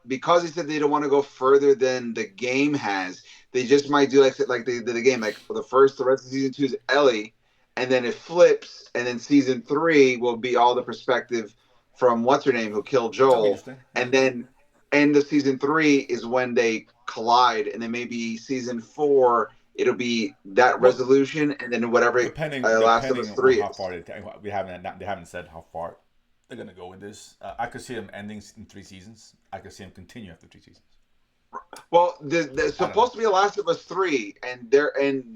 because they said they don't want to go further than the game has, they just might do like they did the game. Like for the rest of season 2 is Ellie, and then it flips, and then season 3 will be all the perspective from what's her name who killed that'll be Joel, interesting. Yeah. and then end of season 3 is when they collide, and then maybe season 4 it'll be that Well, resolution, and then whatever Last of depending Us on three how is. far they haven't said how far they're gonna go with this. I could see them ending in 3 seasons. I could see them continue after 3 seasons. Well, there's I don't know. supposed to be a Last of Us three, and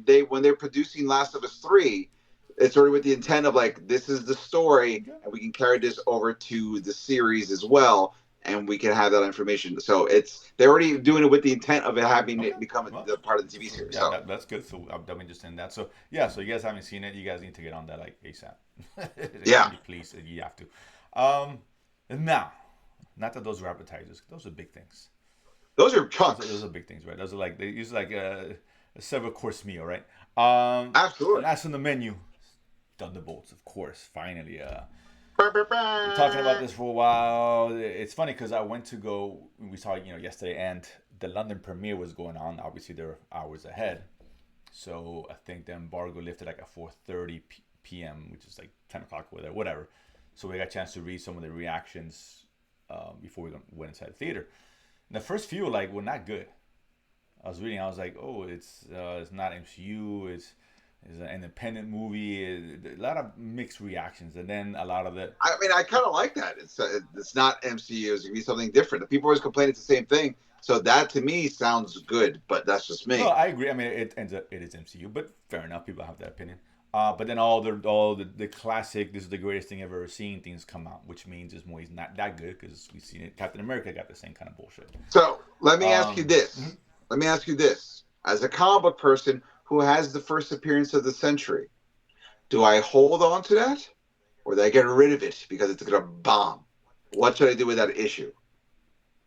they when they're producing Last of Us three, it's already with the intent of like this is the story, Okay. and we can carry this over to the series as well, and we can have that information. So they're already doing it with the intent of it having Okay. it become Well, the part of the TV so series. yeah, So that's good. So I'm definitely just in that. So yeah, so you guys haven't seen it. You guys need to get on that like ASAP. yeah, Please, you have to. Um, and now, not that those are appetizers. Those are big things. those are Those are chunks. big things, right? Those are like they use like a several course meal, right? And Absolutely. that's on the menu. Thunderbolts, of course. Finally, Bah, bah, we're talking about bah. this for a while. It's funny because I went to go. We saw yesterday, and the London premiere was going on. Obviously, they're hours ahead, so I think the embargo lifted like at 4:30 p.m., which is like 10 o'clock, whatever. So we got a chance to read some of the reactions before we went inside the theater. And the first few like were not good. I was reading. I was like, oh, it's not MCU. It's an independent movie. A lot of mixed reactions, and then a lot of the I mean, I kind of like that. It's not MCU. It's gonna be something different. The people always complain it's the same thing. So that to me sounds good, but that's just no, me. I agree. I mean, it is MCU, but fair enough. People have that opinion. But then the classic, this is the greatest thing I've ever seen. Things come out, which means this movie's not that good because we've seen it. Captain America got the same kind of bullshit. So let me ask you Mhm. this. Let me ask you this. As a comic book person who has the first appearance of the century, do I hold on to that, or do I get rid of it because it's gonna bomb? What should I do with that issue?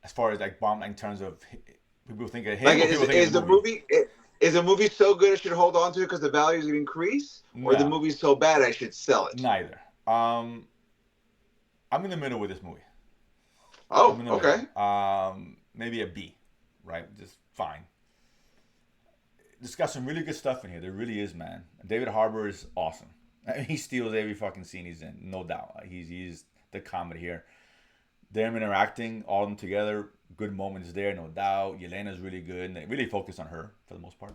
As far as like bomb in terms of people think of Like, him or people think of the is the movie. movie is the movie so good I should hold on to it because the value is going to increase, or the No, movie's so bad I should sell it? neither. I'm in the middle with this movie. I'm Oh, in the middle. okay. Maybe a B, right? Just fine. It's got some really good stuff in here. There really is, man. David Harbour is awesome. I mean, he steals every fucking scene he's in, no doubt. He's the comedy here. Them interacting, all of them together, good moments there, no doubt. Yelena's really good, and they really focus on her for the most part.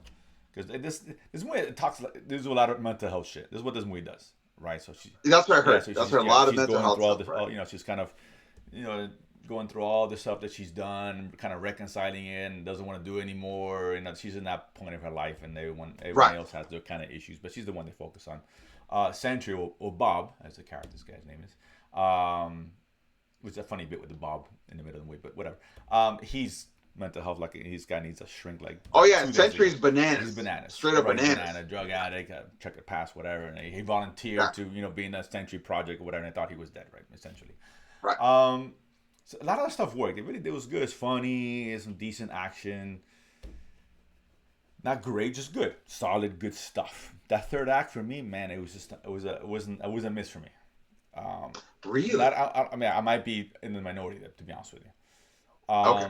Because this movie talks. There's a lot of mental health shit. This is what this movie does, right? So That's what I yeah, heard. so That's what a lot of she's mental going through health all stuff, this, right? she's kind of, you know, going through all the stuff that she's done, kind of reconciling it, and doesn't want to do anymore. She's in that point of her life, and everyone Right. else has their kind of issues, but she's the one they focus on. Sentry or Bob, as the character's guy's name is, which is a funny bit with the Bob in the middle of the movie, but whatever. He's mental health, like his guy needs a shrink like Oh yeah, 2 days ago. Century's He's bananas. bananas, Straight up right? He's bananas. banana, drug addict, check the past, whatever. And he volunteered Yeah. to be in that Sentry project or whatever. And I thought he was dead, right? Essentially. Right. So a lot of that stuff worked. It was good. It's funny. It's some decent action. Not great, just good, solid, good stuff. That third act for me, man, it was a miss for me. Um, Really? not I mean I might be in the minority there, to be honest with you. Okay.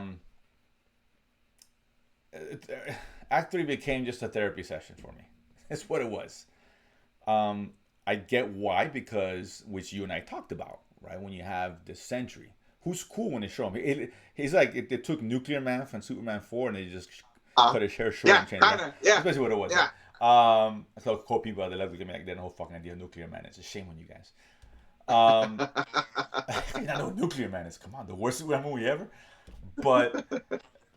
It, Act three became just a therapy session for me. That's what it was. Um, I get why because which you and I talked about, right? When you have the Sentry, who's cool when they show him. He's like they took Nuclear Man from Superman 4 and they just Uh, cut his hair short yeah, and changed it. kind of. Yeah, That's basically what it was, yeah. right? I saw cool people they love to give me like that whole fucking idea of Nuclear Man. It's a shame on you guys. Um, I know what Nuclear Man is. Come on, the worst Superman movie ever. But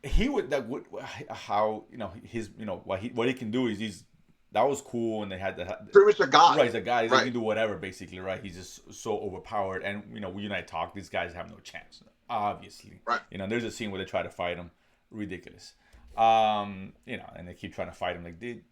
he would that would how his what he can do is that was cool and they had that Pretty much a god. right. He's a guy. He Right. can do whatever basically, right? He's just so overpowered, and we and I talk. These guys have no chance, obviously. Right. There's a scene where they try to fight him, ridiculous. And they keep trying to fight him. Like, did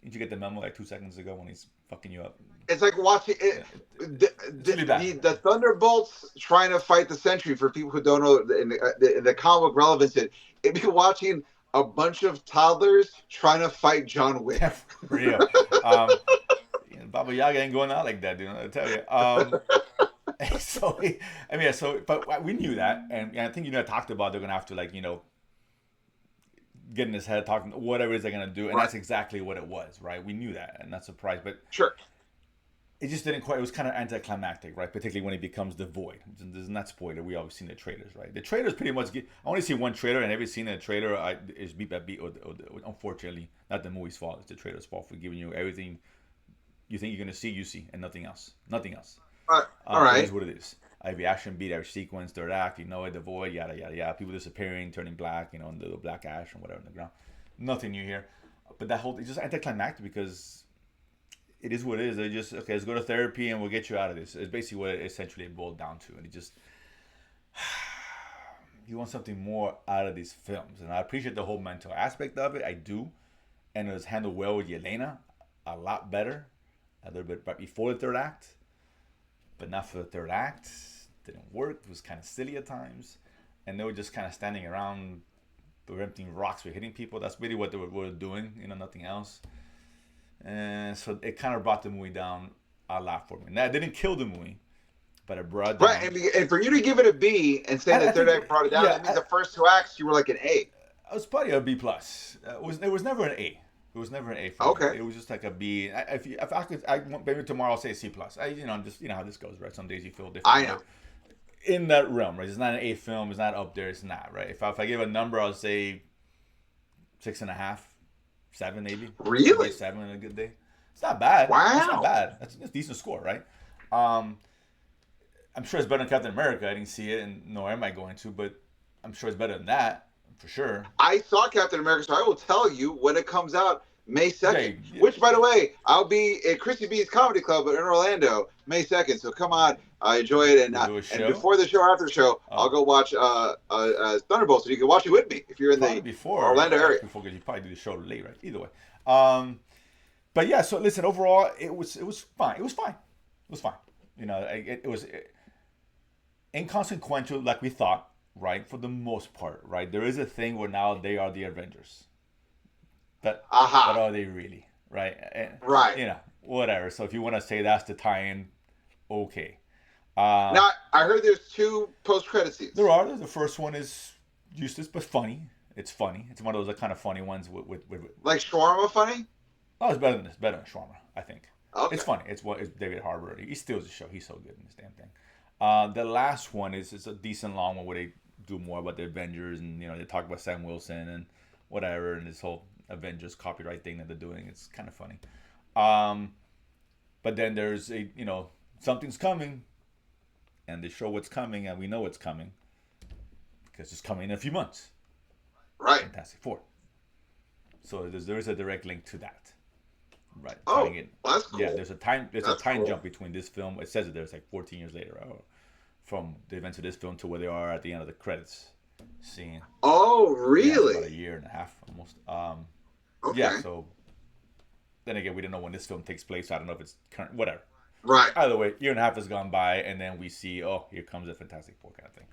you get the memo like 2 seconds ago when he's fucking you up? It's like watching Yeah, it. it's really bad. The Thunderbolts trying to fight the Sentry. For people who don't know in the comic book relevance, it'd be watching a bunch of toddlers trying to fight John Wick. For real. Baba Yaga ain't going out like that, dude. I tell you. But we knew that, and I think I talked about they're gonna have to get in his head, talking whatever it is they're gonna do, and Right. that's exactly what it was, right? We knew that, and not surprised. But Sure. it just didn't quite. It was kind of anticlimactic, right? Particularly when he becomes the Void. This is not spoiler. We always seen the trailers, right? The trailers pretty much get. I only see one trailer, and every scene in the trailer is beat by beat. Unfortunately, not the movie's fault. It's the trailer's fault for giving you everything you think you're gonna see. You see, and nothing else. Nothing else. All It right. is what it is. Every action beat, every sequence, third act, you know it, the Void, yada yada yada. People disappearing, turning black, and the black ash and whatever on the ground. Nothing new here, but that whole it's just anticlimactic because it is what it is. They just okay, let's go to therapy and we'll get you out of this. It's basically what it essentially boiled down to, and it just you want something more out of these films, and I appreciate the whole mental aspect of it. I do, and it was handled well with Yelena, a lot better, a little bit right before the third act, but not for the third act. Didn't work. It was kind of silly at times, and they were just kind of standing around, preventing rocks from hitting people. That's really what they were doing, nothing else. And so it kind of brought the movie down a lot for me. Now, it didn't kill the movie, but it brought it down. Right, and for you to give it a B and say the third act brought it down, that means the first two acts you were like an A. It was probably a B plus. It was never an A. It was never an A for me. It was just like a B. If I could, maybe tomorrow I'll say C plus. Just how this goes, right? Some days you feel different. I know. In that realm, right? It's not an A film. It's not up there. It's not, right? If I give a number, I'll say 6.5, 7 maybe. Really? 7 on a good day. It's not bad. Wow. It's not bad. That's a decent score, right? I'm sure it's better than Captain America. I didn't see it, and nor am I going to, but I'm sure it's better than that, for sure. I saw Captain America, so I will tell you when it comes out May 2nd. Yeah. Which, by the way, I'll be at Chrissy B's Comedy Club in Orlando May 2nd, so come on, enjoy it. And before the show or after the show, I'll go watch Thunderbolts, so you can watch it with me if you're in the Orlando area. Before, you probably do the show late, right? Either way. But yeah, so listen, overall, it was fine. It was fine. It was inconsequential like we thought, right? For the most part, right? There is a thing where now they are the Avengers. But are they really, right? Right. Whatever. So if you want to say that's the tie-in, okay. Now, I heard there's 2 post-credit scenes. There are. The first one is useless but funny. It's funny. It's one of those kind of funny ones with like shawarma funny? Oh, it's better than this. Better than shawarma, I think. Okay. It's funny. It's David Harbour. He steals the show. He's so good in this damn thing. The last one is a decent long one where they do more about the Avengers and they talk about Sam Wilson and whatever and this whole Avengers copyright thing that they're doing. It's kind of funny. But then there's something's coming, and they show what's coming, and we know what's coming because it's coming in a few months. Right. Fantastic Four. So there is a direct link to that. Right. Oh, that's cool. Yeah, there's a time jump between this film. It says it there's like 14 years later, from the events of this film to where they are at the end of the credits scene. Oh, really? About a year and a half almost. Okay. Yeah. So then again, we don't know when this film takes place. So I don't know if it's current. Whatever. Right. Either way, year and a half has gone by, and then we see, here comes a Fantastic Four kind of thing.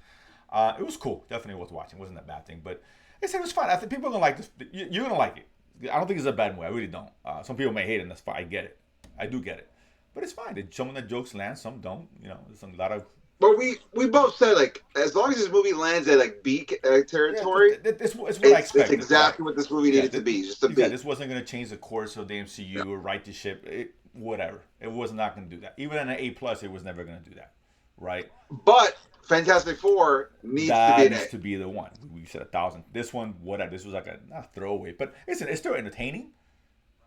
It was cool. Definitely worth watching. It wasn't a bad thing, but I said it was fun. I think people are gonna like this. You're gonna like it. I don't think it's a bad movie. I really don't. Some people may hate it, and that's fine. I get it. I do get it. But it's fine. Some of the jokes land, some don't. There's a lot of... But we both said, as long as this movie lands at, B territory, it's what I expected. It's exactly what this movie needed to be. Just a B. This wasn't going to change the course of the MCU or right the ship. Whatever. It was not going to do that. Even in an A+, it was never going to do that. Right? But Fantastic Four needs to be an A. Needs to be the one. We said 1,000. This one, whatever. This was like not throwaway, but listen, it's still entertaining.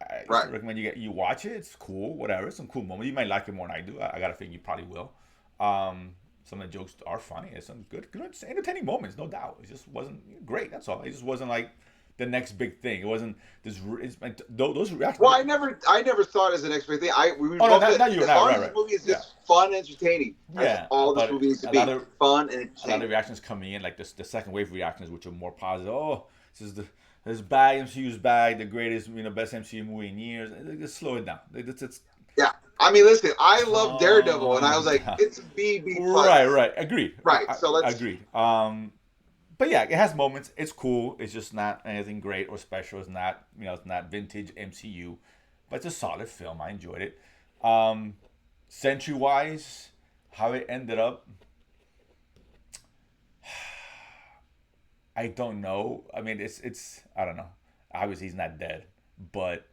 I recommend you watch it. It's cool. Whatever. Some cool moments. You might like it more than I do. I got to think you probably will. Some of the jokes are funny. It's some good, entertaining moments, no doubt. It just wasn't great. That's all. It just wasn't like the next big thing. It wasn't this. Those reactions. Well, I never saw it as the next big thing. This movie is just fun, and entertaining. That's all this movie needs to be. Fun and entertaining. A lot of reactions coming in, like the second wave reactions, which are more positive. Oh, this bad MCU's bad, the greatest, best MCU movie in years. Just slow it down. Yeah. I mean, listen, I love Daredevil, and I was like, it's B+. Right. Agreed. Right. So let's... Agreed. But yeah, it has moments. It's cool. It's just not anything great or special. It's not, it's not vintage MCU, but it's a solid film. I enjoyed it. Century-wise, how it ended up, I don't know. I mean, it's I don't know. Obviously, he's not dead, but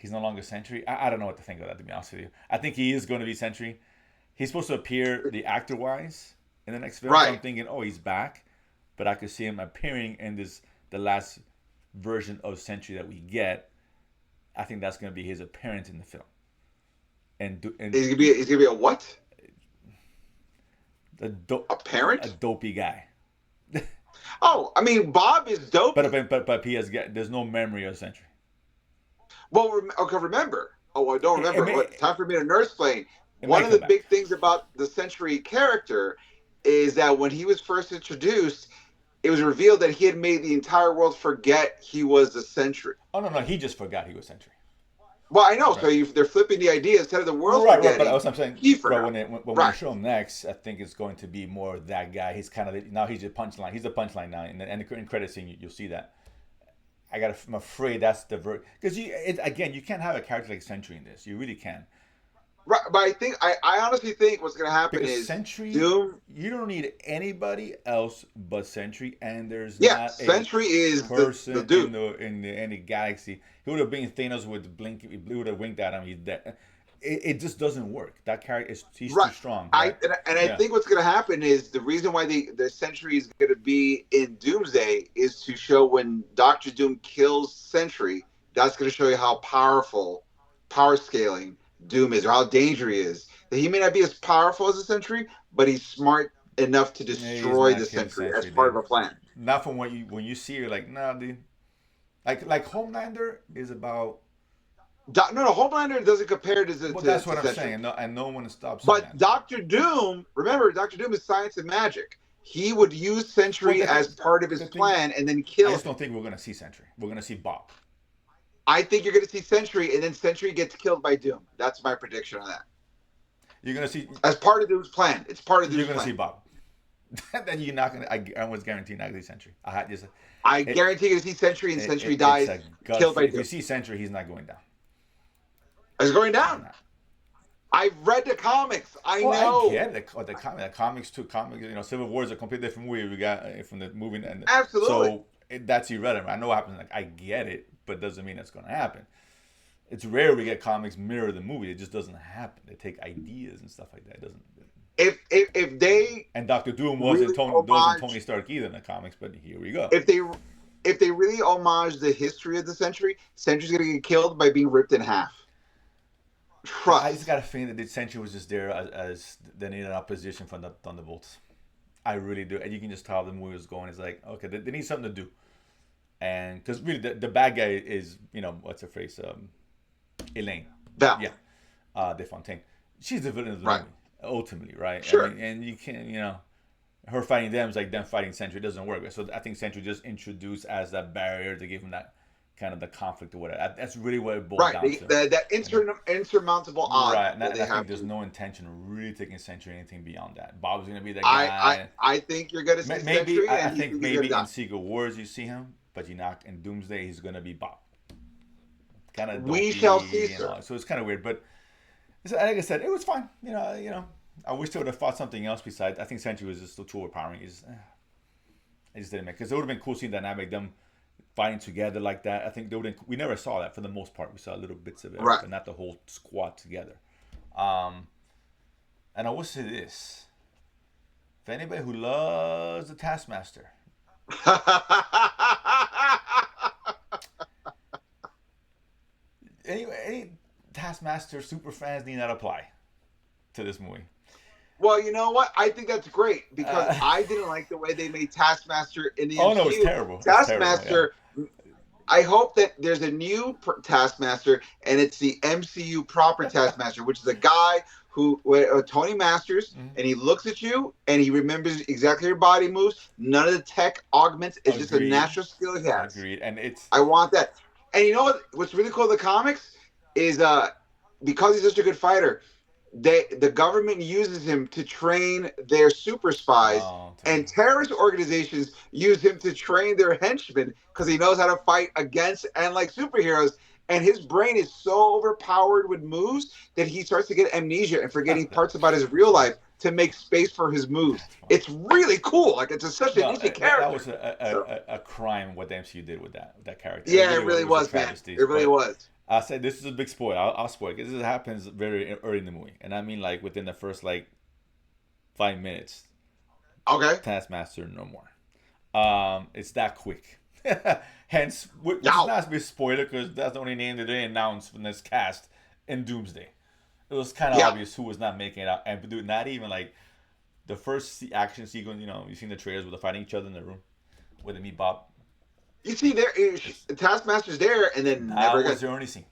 he's no longer Sentry. I don't know what to think of that, to be honest with you. I think he is going to be Sentry. He's supposed to appear the actor wise in the next film. Right. So I'm thinking, oh, he's back, but I could see him appearing in the last version of Sentry that we get. I think that's going to be his appearance in the film. And he's gonna be a what? A parent? A dopey guy. Oh, I mean, Bob is dope. But he has there's no memory of Sentry. Well, okay, remember. Oh, I don't remember. Time for me to Nerdsplain. One of the big things about the Sentry character is that when he was first introduced, it was revealed that he had made the entire world forget he was a Sentry. Oh, no, he just forgot he was Sentry. Well, I know. Right. So they're flipping the idea instead of the world forgetting. Right, but that's what I'm saying. He forgot. When we show him next, I think it's going to be more that guy. He's kind of now he's a punchline. He's a punchline now, and in credit scene you'll see that. I'm afraid that's the because you can't have a character like Sentry in this. You really can. Right, but I honestly think what's going to happen is Sentry. Doom. You don't need anybody else but Sentry, and there's not Sentry is person the dude in the galaxy. He would have been Thanos with blink. He would have winked at him. He's dead. It just doesn't work. That character he's too strong. Right? I think what's going to happen is the reason why the Sentry is going to be in Doomsday is to show when Doctor Doom kills Sentry. That's going to show you how power scaling Doom is, or how dangerous he is. That he may not be as powerful as a Sentry, but he's smart enough to destroy the Sentry as part of a plan. Not from when you see, you're like, nah, dude. Like Homelander is about. No, Homelander doesn't compare to. That's what I'm saying, and no one stops. But Doctor Doom, remember, Doctor Doom is science and magic. He would use Sentry as part of his plan, and then kill. I just don't think we're going to see Sentry. We're going to see Bob. I think you're going to see Sentry, and then Sentry gets killed by Doom. That's my prediction on that. You're going to see as part of Doom's plan. It's part of Doom's plan. You're going to see Bob. Then you're not going to. I almost guarantee you're not going to see Sentry. I guarantee you're going to see Sentry, and Sentry dies killed by Doom. If you see Sentry, he's not going down. It's going down. I've read the comics. I know. I get the comics too. Civil War is a completely different movie we got from the movie. Absolutely. So that's irrelevant. I know what happens. I get it, but doesn't mean it's going to happen. It's rare we get comics mirror the movie. It just doesn't happen. They take ideas and stuff like that. It doesn't. If they and Dr. Doom wasn't Tony Stark either in the comics, but here we go. If they really homage the history of the Sentry's going to get killed by being ripped in half. Trust. I just got a feeling that the Sentry was just there as they needed an opposition from the Thunderbolts. I really do, and you can just tell the movie was going. It's like, okay, they need something to do, and because really the bad guy is what's her face, Elaine. Val. Yeah, Desfontaine. She's the villain of the movie, ultimately, right? Sure. And you can't, her fighting them is like them fighting Sentry. It doesn't work. So I think Sentry just introduced as that barrier to give him that kind of the conflict or whatever. That's really what it boils down to. That insurmountable odds. Right, and I think there's no intention of really taking Sentry anything beyond that. Bob's going to be that guy. I think you're going to see Sentry. I think maybe in Secret Wars you see him, but you're not in Doomsday. He's going to be Bob. Kind of. We shall see, sir. So it's kind of weird, but like I said, it was fine. I wish they would have fought something else besides. I think Sentry was just too overpowering. I just didn't make because it would have been cool seeing dynamic them fighting together like that. I think we never saw that for the most part. We saw little bits of it, but not the whole squad together. And I will say this: for anybody who loves the Taskmaster, any Taskmaster super fans need not apply to this movie. Well, you know what? I think that's great because I didn't like the way they made Taskmaster in the MCU. Oh no, it's terrible. Taskmaster. I hope that there's a new Taskmaster, and it's the MCU proper Taskmaster, which is a guy who Tony Masters, and he looks at you and he remembers exactly your body moves. None of the tech augments. It's just a natural skill he has. Agreed. And I want that. And you know what? What's really cool in the comics is because he's such a good fighter, the government uses him to train their super spies, and terrorist organizations use him to train their henchmen because he knows how to fight against and like superheroes. And his brain is so overpowered with moves that he starts to get amnesia and forgetting parts about his real life to make space for his moves. It's really cool. Like it's such an easy character. That was a crime what the MCU did with that character. Yeah, it really was, man. It really was. I said this is a big spoiler. I'll spoil it because this happens very early in the movie, and I mean like within the first like 5 minutes. Okay. Taskmaster no more. It's that quick. Hence, which is Yow. not a big spoiler because that's the only name that they announced from this cast in Doomsday. It was kind of Yeah. obvious who was not making it out, and dude, not even like the first action sequence. You know, you've seen the trailers where they're fighting each other in the room with the meat Bob. You see, Taskmaster's there, and then never That again. was the only scene.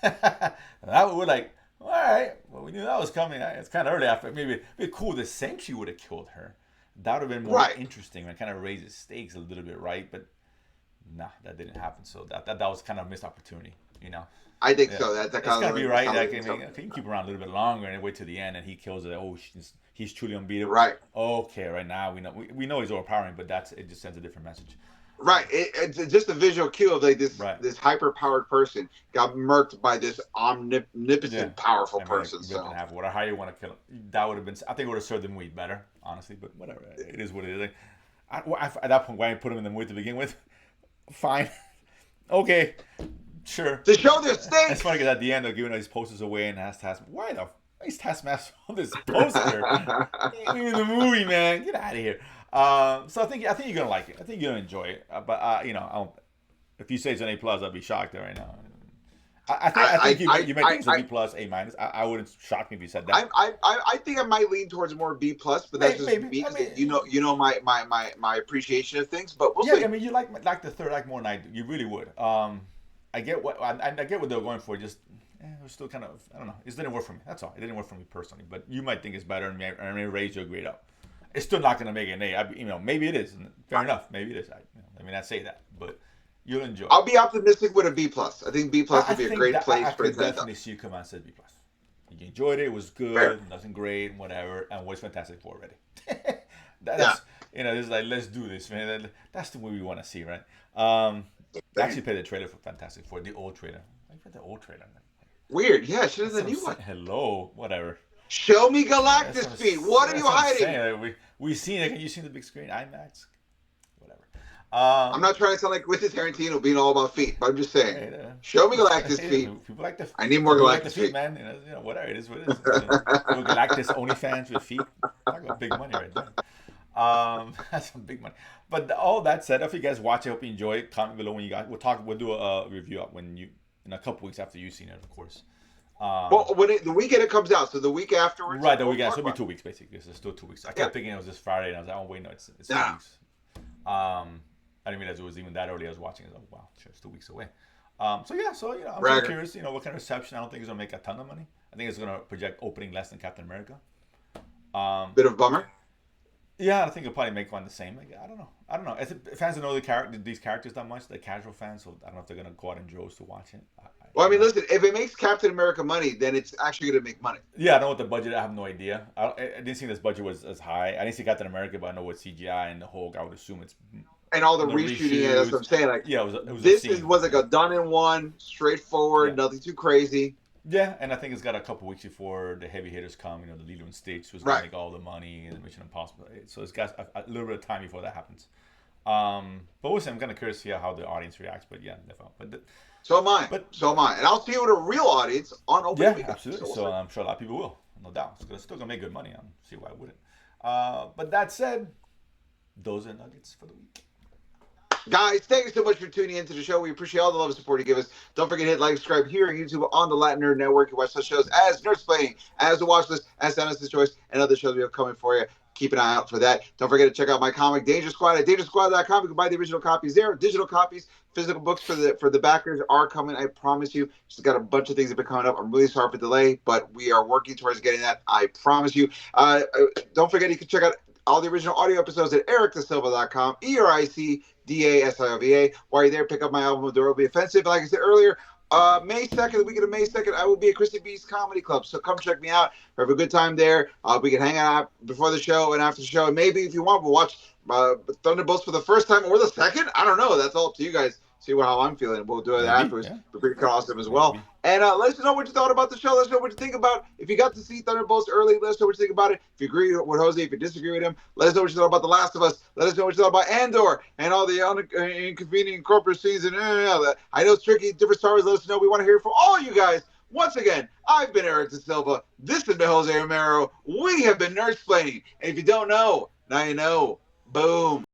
That we're like, all right, well, we knew that was coming. It's kind of early. After maybe it'd be cool. The Sentry would have killed her. That would have been more Right. interesting and kind of raise the stakes a little bit, right? But nah, that didn't happen. So that was kind of a missed opportunity, you know. I think Yeah, so. That it's kind gonna of be right. sounds Like, like I mean, something. if you can keep around a little bit longer and wait to the end and he kills it. Oh, he's truly unbeatable. Right. Okay, right now we know he's overpowering, but it just sends a different message. Right. It's just a visual cue of like Right. this hyper powered person got murked by this Yeah. omnipotent powerful I mean, like, person. ripped in So half, whatever. How you want to kill him? That would have been. I think it would have served the movie better, honestly. But whatever. It is what it is. Like, at that point, why you put him in the movie to begin with? Fine. Okay. Sure. to show their It's stakes. funny because at the end they're giving these posters away and ask Taskmaster, why the is Taskmaster on this poster? In the movie, man, get out of here. So I think you're gonna like it. I think you're gonna enjoy it. But you know, if you say it's an A plus, I'd be shocked right now. I think you might think it's a B plus, A minus. I wouldn't shock me if you said that. I think I might lean towards more B plus, but that's just Maybe. me. I mean, You know my appreciation of things, but we'll yeah, see. I mean, you like the third act more than I do. You really would. I get what they were going for. Just it was still kind of I don't know. It didn't work for me. That's all. It didn't work for me personally. But you might think it's better and may raise your grade up. It's still not going to make it an A. You know, maybe it is. Fair enough. Maybe it is. I mean, I say that, but you'll enjoy it. I'll be optimistic with a B plus. I think B plus would be a great place for I it could to end up. definitely see you come out and say B plus. You enjoyed it. It was good. Fair. Nothing great. Whatever. And was Fantastic Four already. Yeah. You know, it's like let's do this, man. That's the movie we want to see, right? I actually played the trailer for Fantastic Four, the old trailer. I played the old trailer. Weird. Yeah, should have the That's new what one. I'm saying. Hello, whatever. Show me That's Galactus I'm feet. What are that's you I'm hiding? saying. Like, we seen it. Can you see the big screen? IMAX. Whatever. I'm not trying to sound like Quentin Tarantino being all about feet, but I'm just saying. Hey, Show me Galactus feet. People like the. I need more people like the Galactus feet, feet. man. You know, whatever it is, what it is. Little Galactus OnlyFans with feet. Talk about big money right there. That's some big money. But all that said, if you guys watch it, hope you enjoy it. Comment below when you guys. We'll do a review up when you in a couple weeks after you've seen it, of course. Well, the weekend it comes out, so the week afterwards. Right, the we'll weekend. talk So it'll be about 2 weeks basically. So it's still 2 weeks. I kept thinking it was this Friday, and I was like, oh wait, no, it's 2 Nah. weeks. I didn't realize it was even that early. I was watching it. I was like, wow, sure, it's 2 weeks away. So you know, I'm Bragger. curious. You know, what kind of reception? I don't think it's gonna make a ton of money. I think it's gonna project opening less than Captain America. Bit of a bummer. Yeah, I think it'll probably make one the same. Like, I don't know. Fans don't know these characters that much. They're casual fans, so I don't know if they're gonna go out in droves to watch it. Well, I mean, listen, if it makes Captain America money, then it's actually going to make money. Yeah, I know what the budget. I have no idea. I didn't think this budget was as high. I didn't see Captain America, but I know what CGI and the Hulk. I would assume it's And all the The reshooting, yeah, that's what I'm saying. Like, yeah. It was this a scene. was like a done in one, straightforward, Yeah. nothing too crazy. Yeah, and I think it's got a couple weeks before the heavy hitters come. You know, the Lilo and Stitch who's gonna Right. make all the money and Mission Impossible. So it's got a little bit of time before that happens. But we'll see. I'm kind of curious to see how the audience reacts. But yeah, definitely. So am I. But- So am I. And I'll see you with a real audience on opening Yeah, weekend. absolutely. we'll So see. I'm sure a lot of people will, no doubt. It's still gonna make good money. I don't see why I wouldn't. But that said, those are nuggets for the week. Guys, thank you so much for tuning into the show. We appreciate all the love and support you give us. Don't forget to hit like, subscribe here on YouTube on the Latin Nerd Network. You watch those shows as Nerdsplaining, as The Watch List, as Dennis's Choice, and other shows we have coming for you. Keep an eye out for that. Don't forget to check out my comic, Danger Squad, at dangersquad.com. You can buy the original copies there. Digital copies, physical books for the backers are coming. I promise you. Just got a bunch of things that have been coming up. I'm really sorry for the delay, but we are working towards getting that. I promise you. Don't forget you can check out all the original audio episodes at ericdasilva.com, ERICDASILVA. While you're there, pick up my album, There Will Be Offensive. Like I said earlier, May 2nd, the weekend of May 2nd, I will be at Christy B's Comedy Club. So come check me out. Have a good time there. We can hang out before the show and after the show. And maybe if you want, we'll watch Thunderbolts for the first time or the second. I don't know. That's all up to you guys. see how I'm feeling. We'll do it Maybe, afterwards. yeah, We're pretty awesome as well. maybe. And let us know what you thought about the show. Let us know what you think about. If you got to see Thunderbolts early, let us know what you think about it. If you agree with Jose, if you disagree with him, let us know what you thought about The Last of Us. Let us know what you thought about Andor and all the inconvenient corporate scenes. And I know it's tricky, different stories. Let us know. We want to hear from all you guys. Once again, I've been Eric Da Silva. This has been Jose Romero. We have been Nerdsplaining. And if you don't know, now you know. Boom.